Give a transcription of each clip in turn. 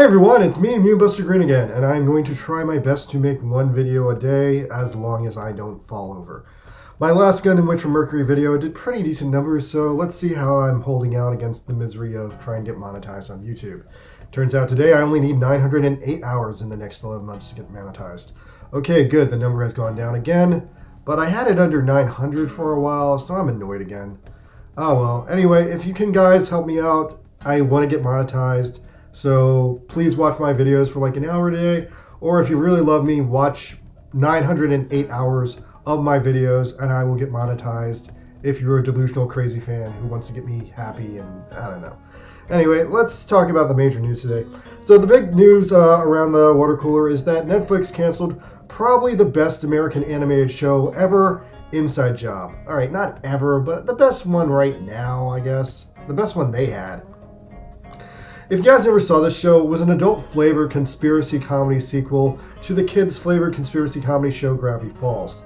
Hey everyone, it's me, Buster Green again, and I'm going to try my best to make one video a day as long as I don't fall over. My last Gun and Witch from Mercury video did pretty decent numbers, so let's see how I'm holding out against the misery of trying to get monetized on YouTube. Turns out today I only need 908 hours in the next 11 months to get monetized. Okay, good, the number has gone down again, but I had it under 900 for a while, so I'm annoyed again. Oh well, anyway, if you can guys help me out, I want to get monetized. So please watch my videos for like an hour a day, or if you really love me, watch 908 hours of my videos and I will get monetized if you're a delusional crazy fan who wants to get me happy and I don't know. Anyway, let's talk about the major news today. So the big news around the water cooler is that Netflix canceled probably the best American animated show ever, Inside Job. All right, not ever, but the best one right now, I guess. The best one they had. If you guys never saw this show, it was an adult-flavored conspiracy comedy sequel to the kids-flavored conspiracy comedy show Gravity Falls.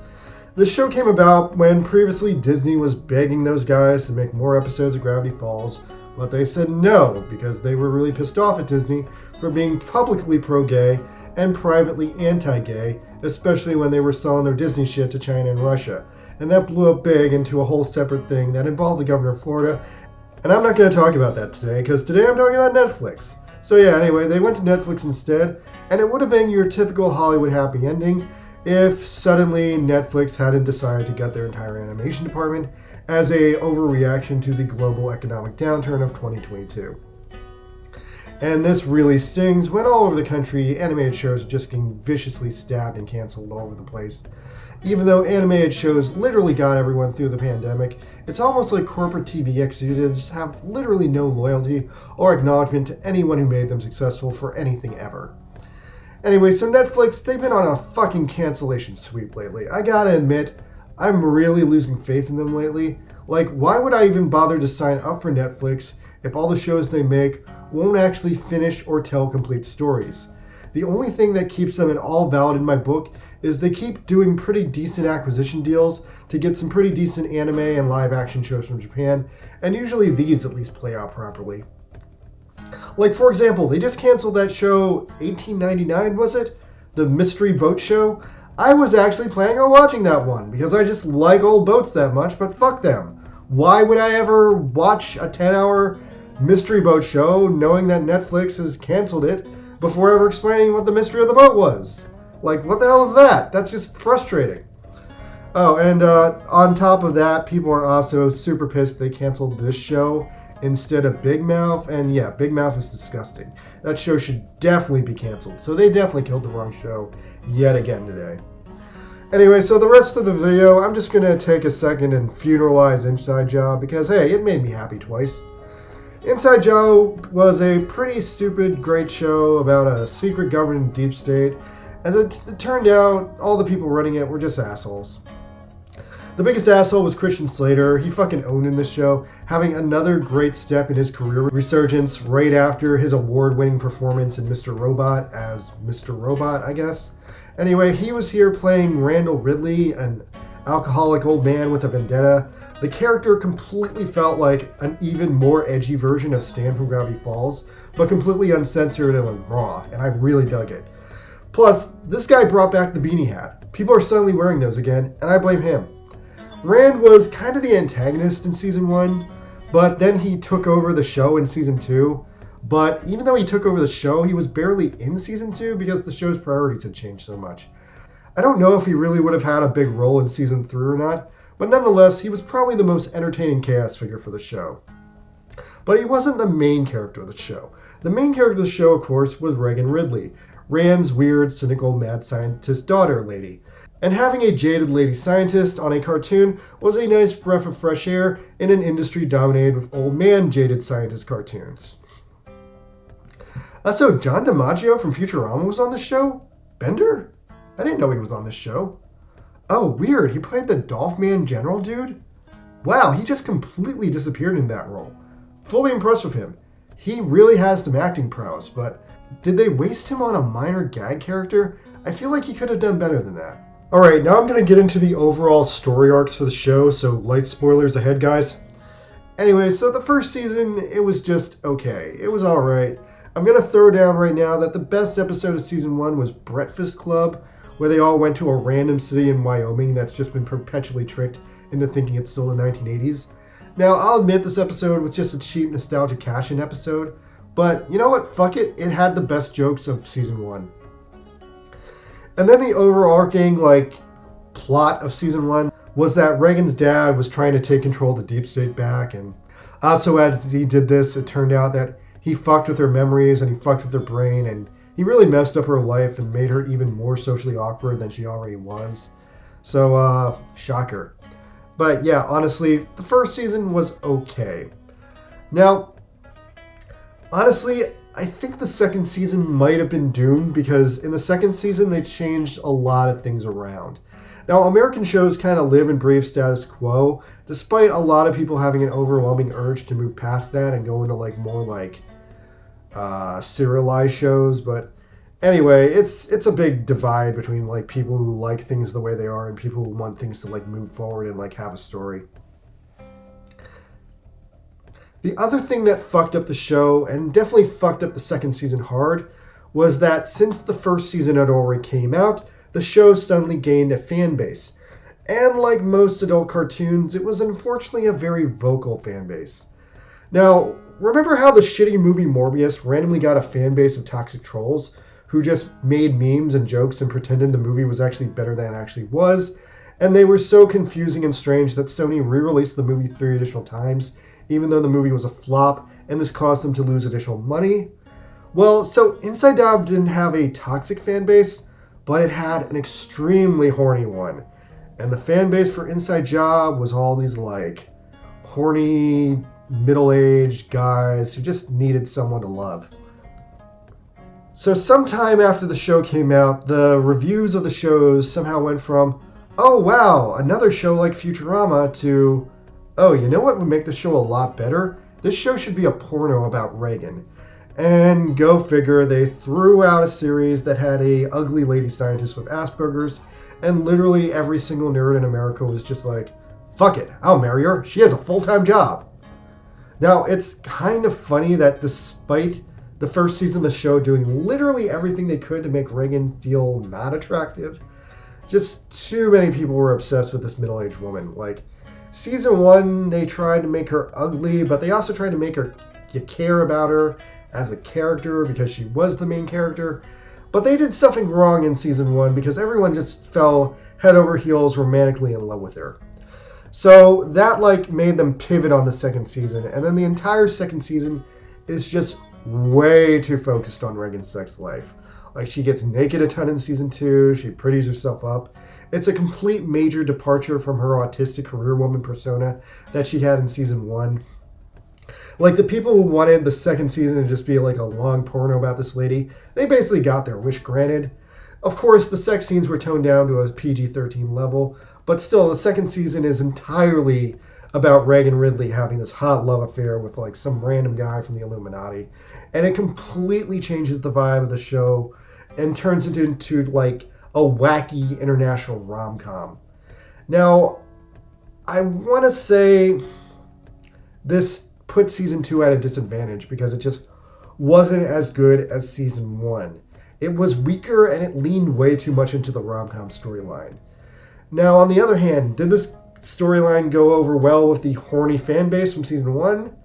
This show came about when previously Disney was begging those guys to make more episodes of Gravity Falls, but they said no because they were really pissed off at Disney for being publicly pro-gay and privately anti-gay, especially when they were selling their Disney shit to China and Russia. And that blew up big into a whole separate thing that involved the governor of Florida. And I'm not going to talk about that today, because today I'm talking about Netflix. So yeah, anyway, they went to Netflix instead, and it would have been your typical Hollywood happy ending if suddenly Netflix hadn't decided to gut their entire animation department as a overreaction to the global economic downturn of 2022. And this really stings when all over the country, animated shows are just getting viciously stabbed and canceled all over the place. Even though animated shows literally got everyone through the pandemic, it's almost like corporate TV executives have literally no loyalty or acknowledgement to anyone who made them successful for anything ever. Anyway, so Netflix, they've been on a fucking cancellation sweep lately. I gotta admit, I'm really losing faith in them lately. Like, why would I even bother to sign up for Netflix if all the shows they make won't actually finish or tell complete stories? The only thing that keeps them at all valid in my book is they keep doing pretty decent acquisition deals to get some pretty decent anime and live action shows from Japan, and usually these at least play out properly. Like, for example, they just canceled that show 1899, was it? The mystery boat show? I was actually planning on watching that one because I just like old boats that much, but fuck them. Why would I ever watch a 10-hour mystery boat show knowing that Netflix has canceled it before ever explaining what the mystery of the boat was? Like, what the hell is that? That's just frustrating. Oh, and on top of that, people are also super pissed they canceled this show instead of Big Mouth. And yeah, Big Mouth is disgusting. That show should definitely be canceled. So they definitely killed the wrong show yet again today. Anyway, so the rest of the video, I'm just going to take a second and funeralize Inside Job because, hey, it made me happy twice. Inside Job was a pretty stupid, great show about a secret government deep state. As it turned out, all the people running it were just assholes. The biggest asshole was Christian Slater. He fucking owned in this show, having another great step in his career resurgence right after his award-winning performance in Mr. Robot as Mr. Robot, I guess. Anyway, he was here playing Randall Ridley, an alcoholic old man with a vendetta. The character completely felt like an even more edgy version of Stan from Gravity Falls, but completely uncensored and raw, and I really dug it. Plus, this guy brought back the beanie hat. People are suddenly wearing those again, and I blame him. Rand was kind of the antagonist in Season 1, but then he took over the show in Season 2. But even though he took over the show, he was barely in Season 2 because the show's priorities had changed so much. I don't know if he really would have had a big role in Season 3 or not, but nonetheless, he was probably the most entertaining chaos figure for the show. But he wasn't the main character of the show. The main character of the show, of course, was Regan Ridley, Rand's weird, cynical, mad scientist daughter lady. And having a jaded lady scientist on a cartoon was a nice breath of fresh air in an industry dominated with old man jaded scientist cartoons. So John DiMaggio from Futurama was on the show? Bender? I didn't know he was on this show. Oh, weird, he played the Dolph Man General dude? Wow, he just completely disappeared in that role. Fully impressed with him. He really has some acting prowess, but did they waste him on a minor gag character? I feel like he could have done better than that. Alright, now I'm going to get into the overall story arcs for the show, so light spoilers ahead, guys. Anyway, so the first season, it was just okay. It was alright. I'm going to throw down right now that the best episode of season 1 was Breakfast Club, where they all went to a random city in Wyoming that's just been perpetually tricked into thinking it's still the 1980s. Now, I'll admit this episode was just a cheap nostalgia cash-in episode, but you know what? Fuck it. It had the best jokes of season 1. And then the overarching, plot of season 1 was that Reagan's dad was trying to take control of the deep state back, and also as he did this, it turned out that he fucked with her memories and he fucked with her brain, and he really messed up her life and made her even more socially awkward than she already was. So, shocker. But yeah, honestly, the first season was okay. Now, honestly, I think the second season might have been doomed because in the second season they changed a lot of things around. Now, American shows kind of live and breathe status quo, despite a lot of people having an overwhelming urge to move past that and go into more serialized shows. But anyway, it's a big divide between people who like things the way they are and people who want things to move forward and have a story. The other thing that fucked up the show, and definitely fucked up the second season hard, was that since the first season had already came out, the show suddenly gained a fan base. And like most adult cartoons, it was unfortunately a very vocal fan base. Now, remember how the shitty movie Morbius randomly got a fan base of toxic trolls who just made memes and jokes and pretended the movie was actually better than it actually was? And they were so confusing and strange that Sony re-released the movie 3 additional times, even though the movie was a flop, and this caused them to lose additional money. Well, so Inside Job didn't have a toxic fan base, but it had an extremely horny one. And the fan base for Inside Job was all these horny, middle-aged guys who just needed someone to love. So sometime after the show came out, the reviews of the shows somehow went from, oh wow, another show like Futurama, to, oh, you know what would make the show a lot better? This show should be a porno about Reagan. And go figure, they threw out a series that had a ugly lady scientist with Asperger's, and literally every single nerd in America was just like, fuck it, I'll marry her, she has a full-time job. Now, it's kind of funny that despite the first season of the show doing literally everything they could to make Reagan feel not attractive, just too many people were obsessed with this middle-aged woman. Season 1, they tried to make her ugly, but they also tried to make you care about her as a character because she was the main character. But they did something wrong in season 1 because everyone just fell head over heels romantically in love with her. So that made them pivot on the second season, and then the entire second season is just way too focused on Reagan's sex life. She gets naked a ton in season 2, she pretties herself up. It's a complete major departure from her autistic career woman persona that she had in season 1. The people who wanted the second season to just be a long porno about this lady, they basically got their wish granted. Of course, the sex scenes were toned down to a PG-13 level, but still, the second season is entirely about Reagan Ridley having this hot love affair with some random guy from the Illuminati. And it completely changes the vibe of the show and turns it into a wacky international rom-com. Now, I want to say this put season 2 at a disadvantage because it just wasn't as good as season 1. It was weaker and it leaned way too much into the rom-com storyline. Now, on the other hand, did this storyline go over well with the horny fan base from season 1?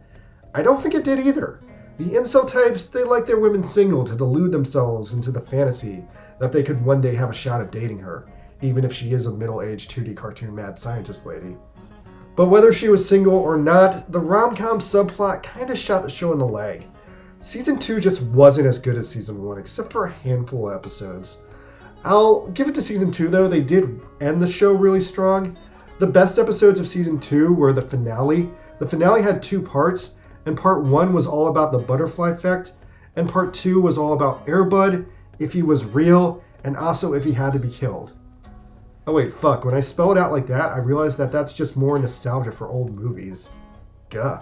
I don't think it did either. The incel types, they like their women single to delude themselves into the fantasy that they could one day have a shot at dating her, even if she is a middle-aged 2D cartoon mad scientist lady. But whether she was single or not, the rom-com subplot kind of shot the show in the leg. Season 2 just wasn't as good as season 1, except for a handful of episodes. I'll give it to season 2 though, they did end the show really strong. The best episodes of season 2 were the finale. The finale had 2 parts, and part 1 was all about the butterfly effect, and part 2 was all about Air Bud, if he was real, and also if he had to be killed. Oh wait, fuck, when I spell it out like that, I realized that that's just more nostalgia for old movies. Gah.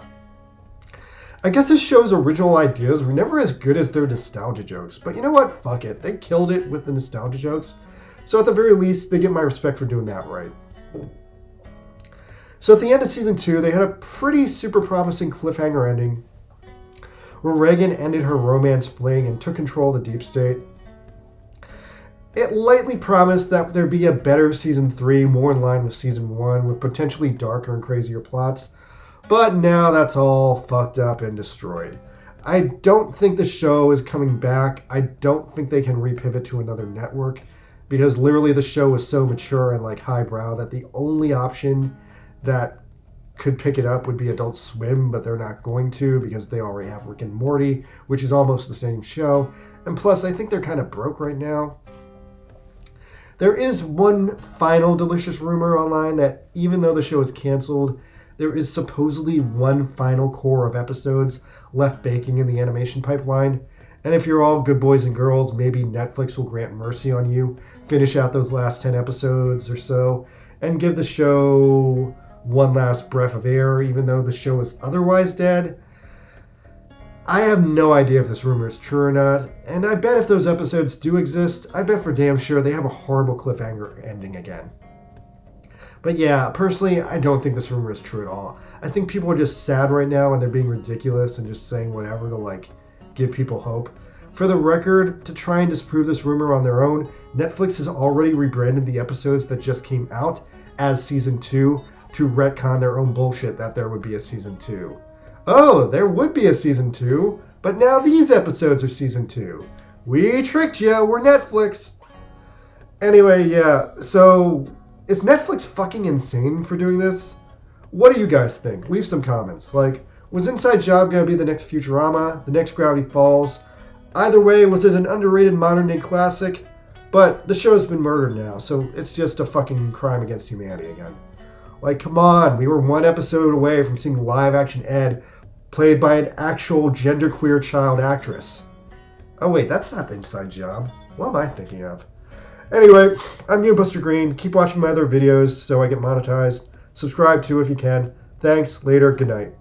I guess this show's original ideas were never as good as their nostalgia jokes, but you know what? Fuck it. They killed it with the nostalgia jokes, so at the very least, they get my respect for doing that right. So at the end of season 2, they had a pretty super promising cliffhanger ending, where Reagan ended her romance fling and took control of the deep state. It lightly promised that there'd be a better season 3, more in line with season 1, with potentially darker and crazier plots. But now that's all fucked up and destroyed. I don't think the show is coming back. I don't think they can repivot to another network, because literally the show is so mature and like highbrow that the only option that could pick it up would be Adult Swim, but they're not going to because they already have Rick and Morty, which is almost the same show. And plus, I think they're kind of broke right now. There is one final delicious rumor online that even though the show is canceled, there is supposedly one final core of episodes left baking in the animation pipeline. And if you're all good boys and girls, maybe Netflix will grant mercy on you, finish out those last 10 episodes or so, and give the show one last breath of air, even though the show is otherwise dead. I have no idea if this rumor is true or not, and I bet if those episodes do exist, I bet for damn sure they have a horrible cliffhanger ending again. But yeah, personally, I don't think this rumor is true at all. I think people are just sad right now and they're being ridiculous and just saying whatever to like give people hope. For the record, to try and disprove this rumor on their own, Netflix has already rebranded the episodes that just came out as season 2 to retcon their own bullshit that there would be a season 2. Oh, there would be a season 2, but now these episodes are season 2. We tricked you, we're Netflix. Anyway, yeah, so is Netflix fucking insane for doing this? What do you guys think? Leave some comments. Like, was Inside Job gonna be the next Futurama, the next Gravity Falls? Either way, was it an underrated modern day classic? But the show's been murdered now, so it's just a fucking crime against humanity again. Like, come on, we were one episode away from seeing live action Ed played by an actual genderqueer child actress. Oh wait, that's not the Inside Job. What am I thinking of? Anyway, I'm you, Buster Green. Keep watching my other videos so I get monetized. Subscribe too if you can. Thanks, later, good night.